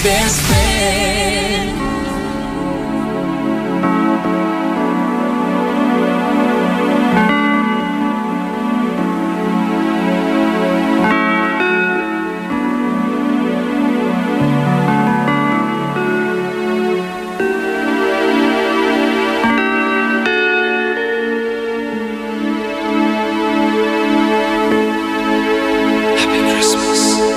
best friend. Happy Christmas.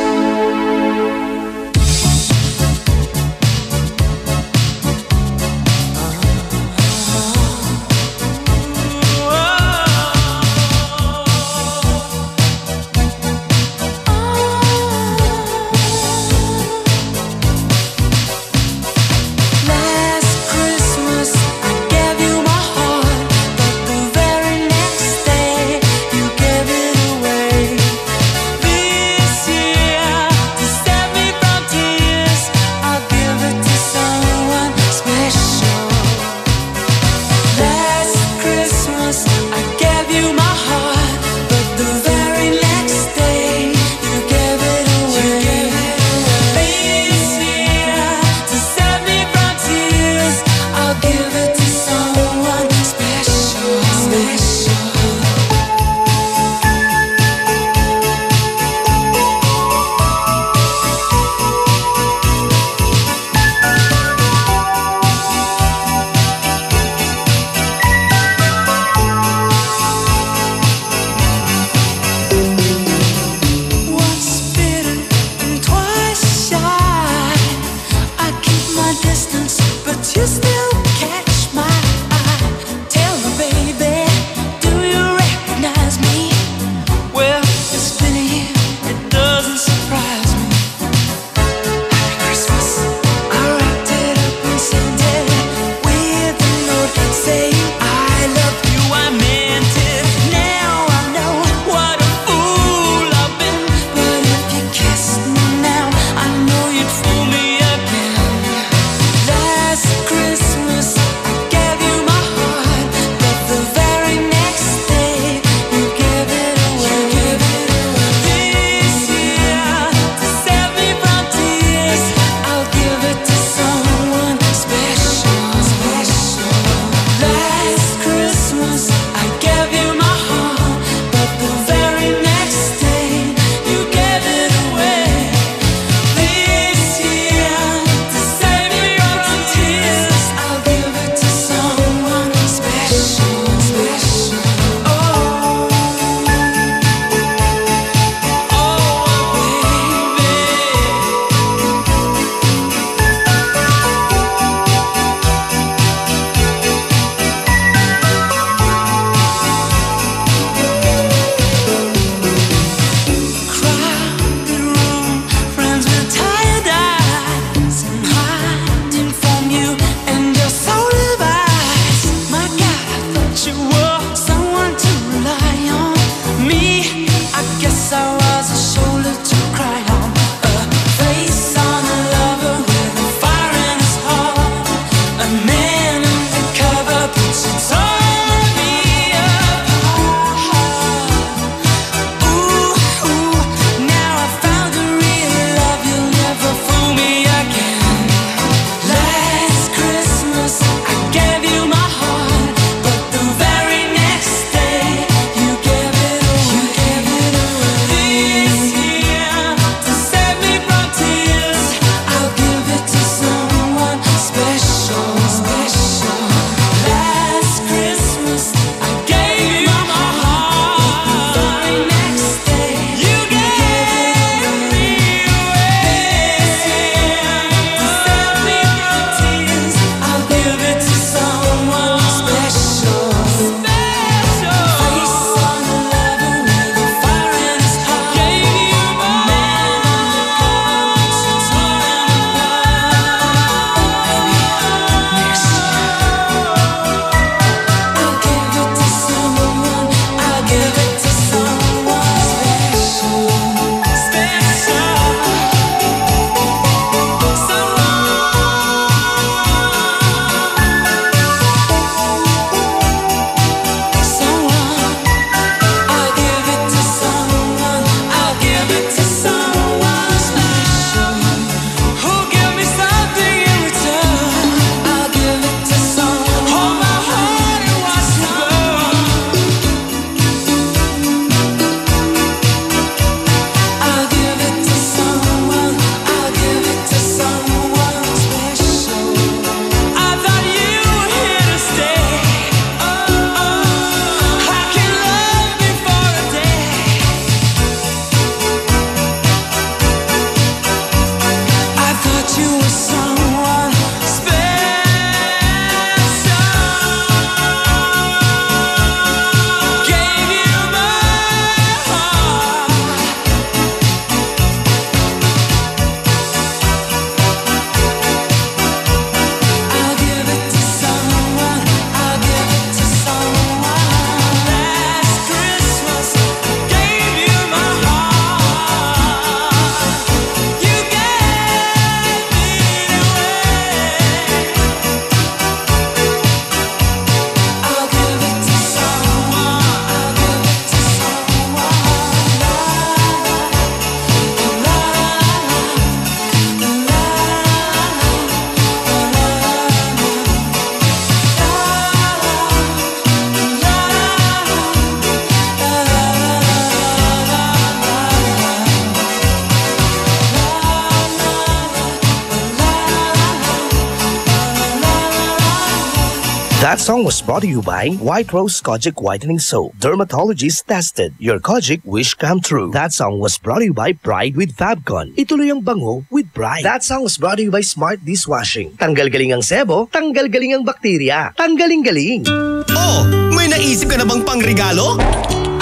That song was brought to you by White Rose Kojic Whitening Soap. Dermatologist tested. Your Kojic wish come true. That song was brought to you by Pride with Fabcon. Ituloy ang bango with Pride. That song was brought to you by Smart Dishwashing. Tanggal galing ang sebo, tanggal galing ang bakterya. Tanggaling-galing. Oh, may naisip ka na bang pangregalo?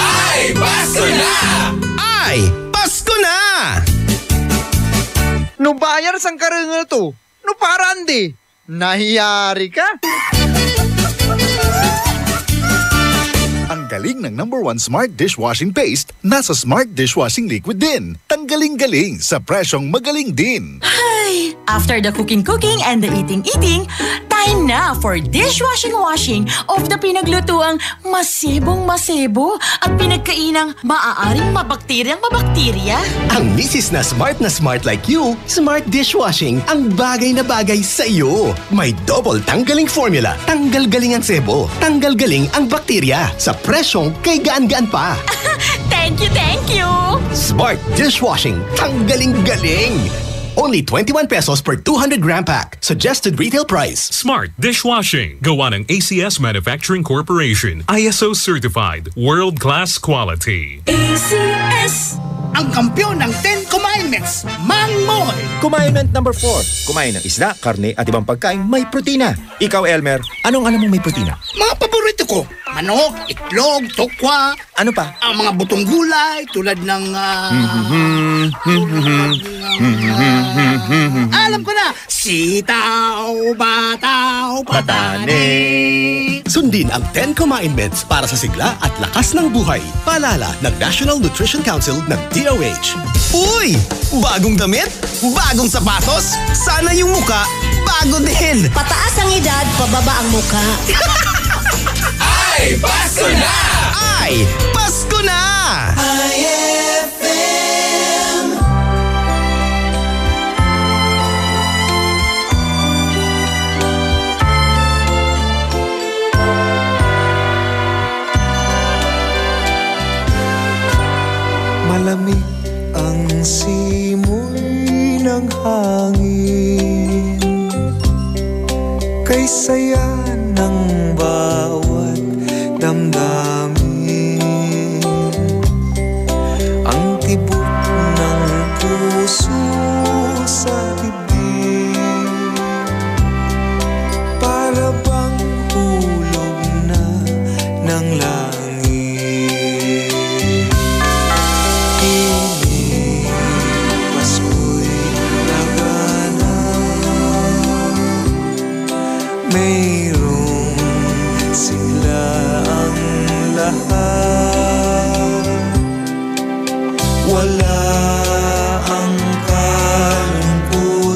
Ay, Pasko na! Ay, Pasko na! No bayar sang karengal to? No parandi? Nahiyari ka? Ang galing ng #1 Smart Dishwashing Paste, nasa Smart Dishwashing Liquid din. Tanggaling-galing sa presyong magaling din. Ay, after the cooking and the eating, time na for dishwashing of the pinaglutuang masebong-masebo at pinagkainang maaaring mabakterya. Ang misis na smart like you, Smart Dishwashing ang bagay na bagay sa iyo. May double tanggaling formula. Tanggal galing ang sebo, tanggal galing ang bakterya. Sa presyong kay gaan-gaan pa. Thank you! Smart Dishwashing. Tanggaling-galing. Only 21 pesos per 200 gram pack. Suggested retail price. Smart Dishwashing. Gawa ng ACS Manufacturing Corporation. ISO certified. World-class quality. ACS! Ang kampyon ng 10 Commandments, Mang Moy! Commandment number 4. Kumain ng isda, karne at ibang pagkain may protina. Ikaw, Elmer, anong alam mong may protina? Mga paborito ko, manok, itlog, tokwa. Ano pa? Ang mga butong gulay tulad ng... alam ko na! Sitaw, bataw, patane. Sundin ang 10 Commandments para sa sigla at lakas ng buhay. Paalala ng National Nutrition Council ng DOH. Uy! Bagong damit? Bagong sapatos? Sana yung muka bago din! Pataas ang edad, pababa ang muka. Ay, Pasko na! Ay! Pasko na! IFM. Malamig ang simoy ng hangin, kay saya ng bawat damdamin. Ang tibok ng puso sa dibdib, para bang hulog na ng langit. Mayroong sigla ang lahat, wala ang kalungkutan,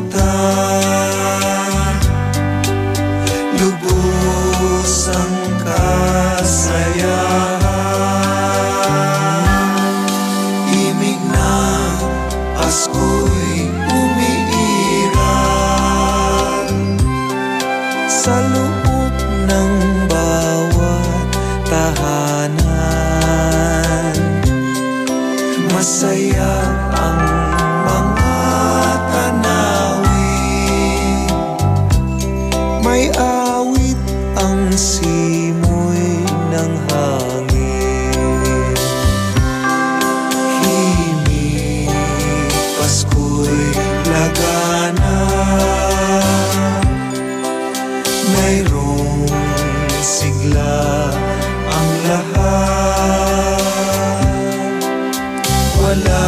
lubos ang kasayahan. Imig ng Pasko'y umiiral sa loob ng bawat tahanan. Masaya ang mga tanawin, may awit ang simoy ng hangin. Himig, Pasko'y lagana, mayroong sigla ang lahat, wala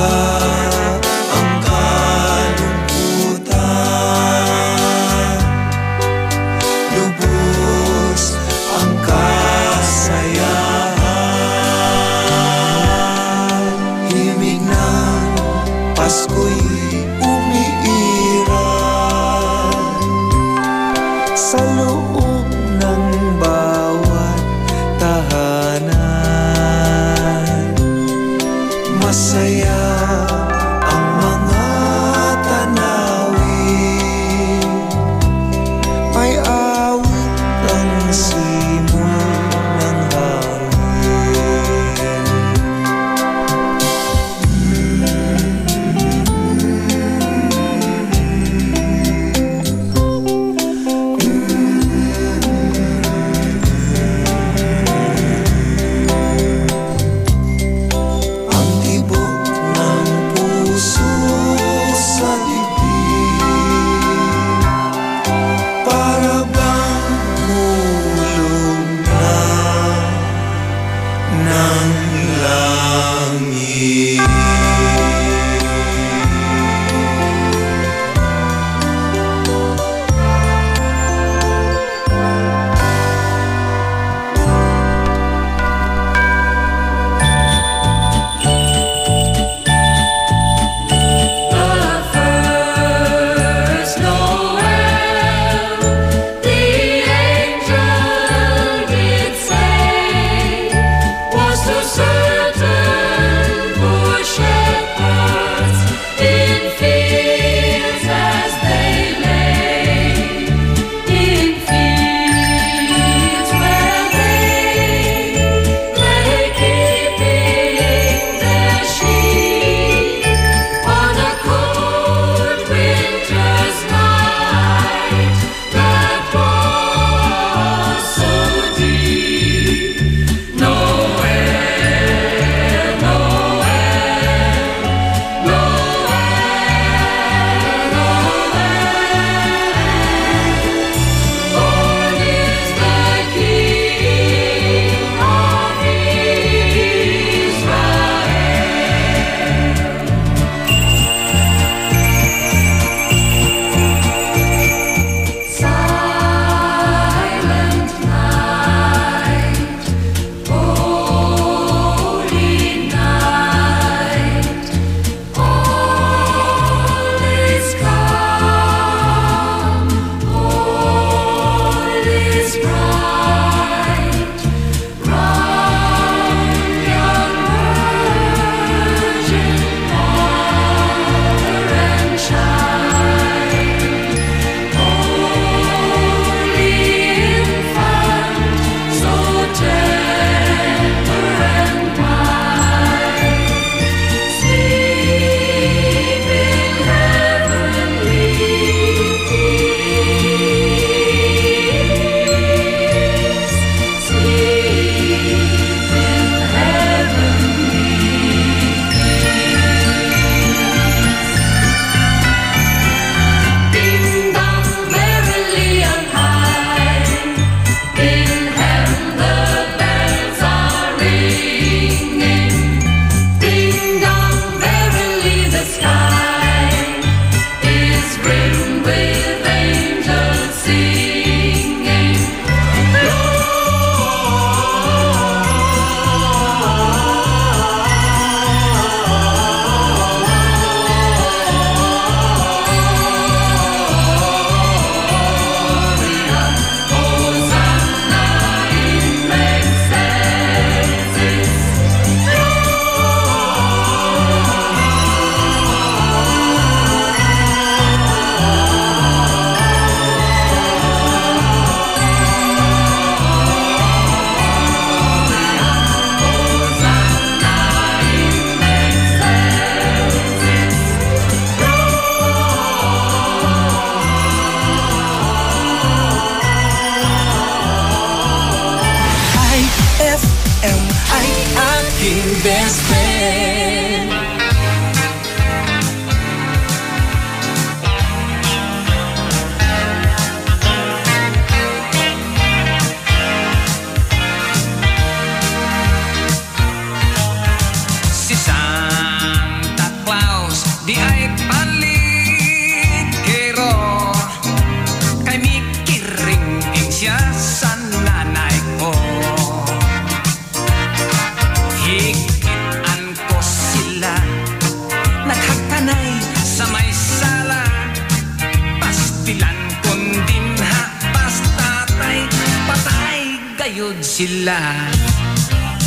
sila.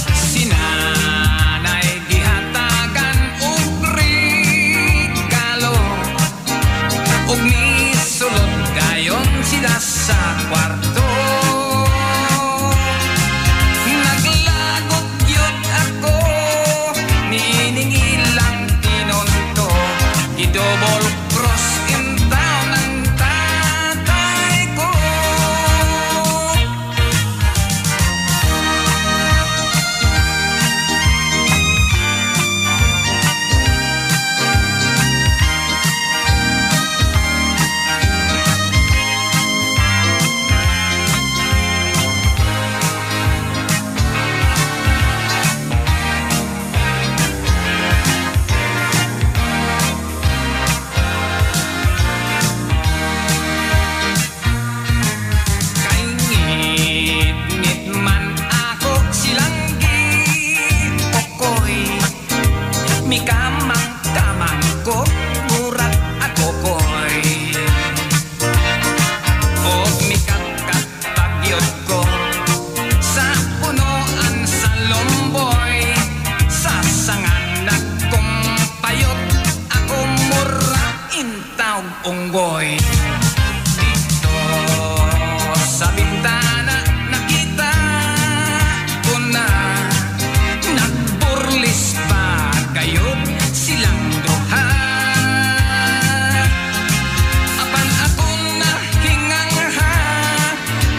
Sinanay gihatagan og regalo, ug nisulod dayon sila sa kwarto. Naglagot yun ako, niningilang tinonto, i-double cross in town ang tatay ko. Mikamang-kamang ko, murat ako ko'y o mikakatagyot ko sa punuan sa lomboy. Sasangan akong payot, ako murain taog unggoy. Dito sa bintana nakita ko na nagburlis pa kayod silang duha. Apan akong nahingangha,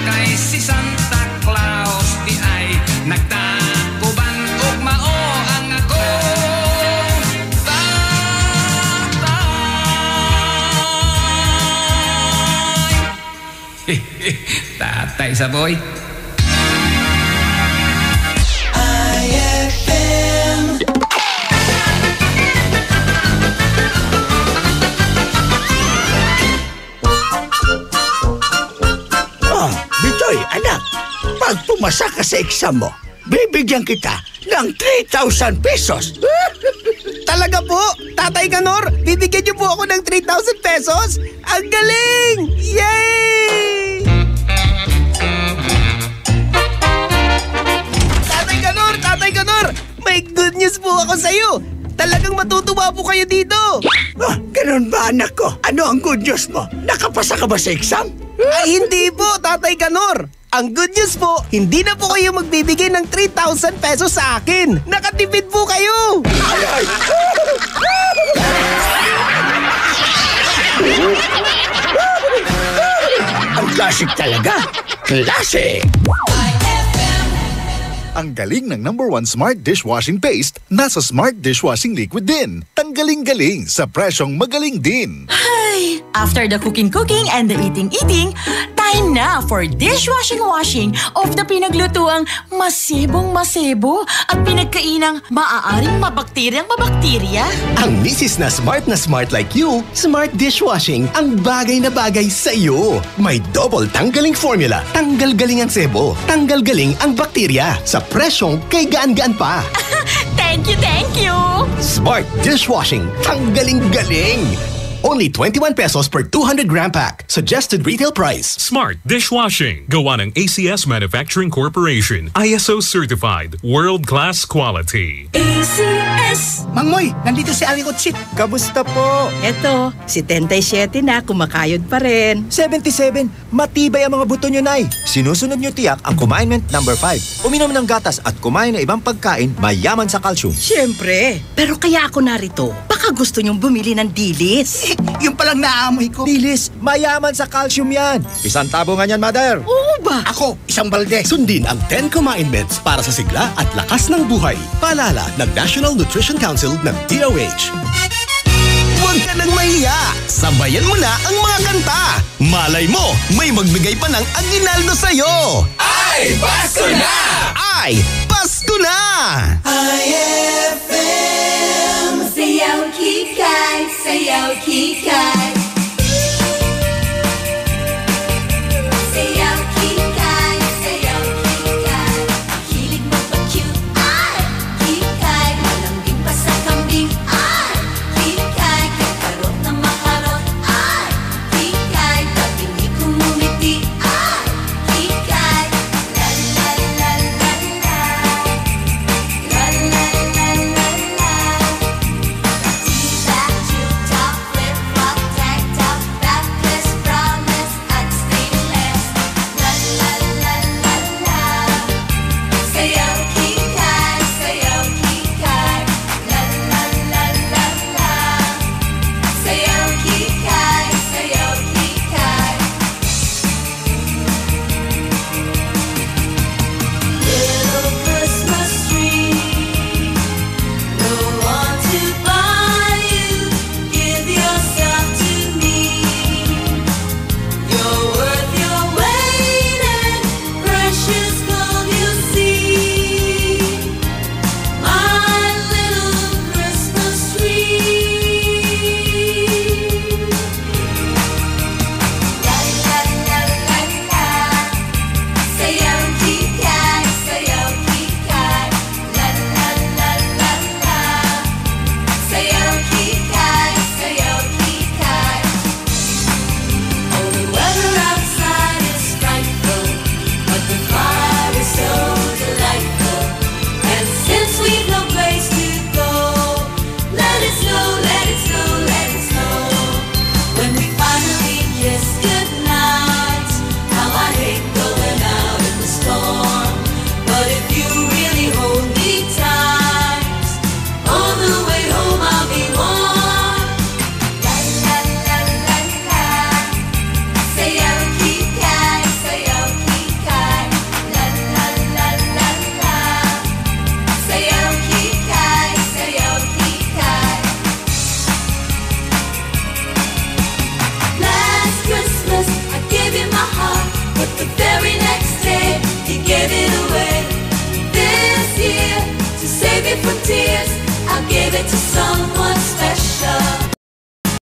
kay si Santa Claus di ay nagtakuban ug mao ang akong tatay. Tatay sa boy. Bitoy, anak, pag pumasa ka sa exam mo, bibigyan kita ng 3,000 pesos. Talaga po? Tatay Kanor, bibigyan niyo po ako ng 3,000 pesos? Ang galing! Yay! Tatay Kanor, may good news po ako sa'yo. Talagang matutuwa po kayo dito. Oh, ganun ba, anak ko? Ano ang good news mo? Nakapasa ka ba sa exam? Ay, hindi po, Tatay Kanor. Ang good news po, hindi na po kayo magbibigay ng 3,000 pesos sa akin. Nakatipid po kayo. Ang classic talaga. Classic! Ang galing ng #1 Smart Dishwashing Paste nasa Smart Dishwashing Liquid din. Tanggaling-galing sa presyong magaling din. Ay, after the cooking and the eating, time na for dishwashing of the pinaglutuang masebong-masebo at pinagkainang maaaring mabakterya. Ang misis na smart like you, Smart Dishwashing ang bagay na bagay sa iyo. May double tanggaling formula. Tanggal galing ang sebo, tanggal galing ang bakterya. Sa presyong kay gaan-gaan pa. Thank you! Smart Dishwashing. Tanggaling galing. Only 21 pesos per 200 gram pack. Suggested retail price. Smart Dishwashing. Gawa ng ACS Manufacturing Corporation. ISO certified. World-class quality. ACS! Mangmoy, nandito si Ali Kutsit. Kamusta po? Eto, si 77 na, kumakayod pa rin. 77, matibay ang mga buto nyo, Nay. Sinusunod nyo tiyak ang Kumainment No. 5. Uminom ng gatas at kumain ng ibang pagkain mayaman sa calcium. Siyempre, pero kaya ako narito. Baka gusto nyong bumili ng dilis. Yung palang naamoy ko. Dilis, mayaman sa calcium yan. Isang tabo nga yan, Mother. Oo ba? Ako, isang balde. Sundin ang 10 Kumain Meds para sa sigla at lakas ng buhay. Paalala ng National Nutrition Council ng DOH. Huwag ka nang mahiya. Sabayan mo na ang mga kanta. Malay mo, may magbigay pa ng aginaldo sa'yo. Ay, Pasko na! Ay, Pasko na! IFM Sayaw kikay, sayaw kikay.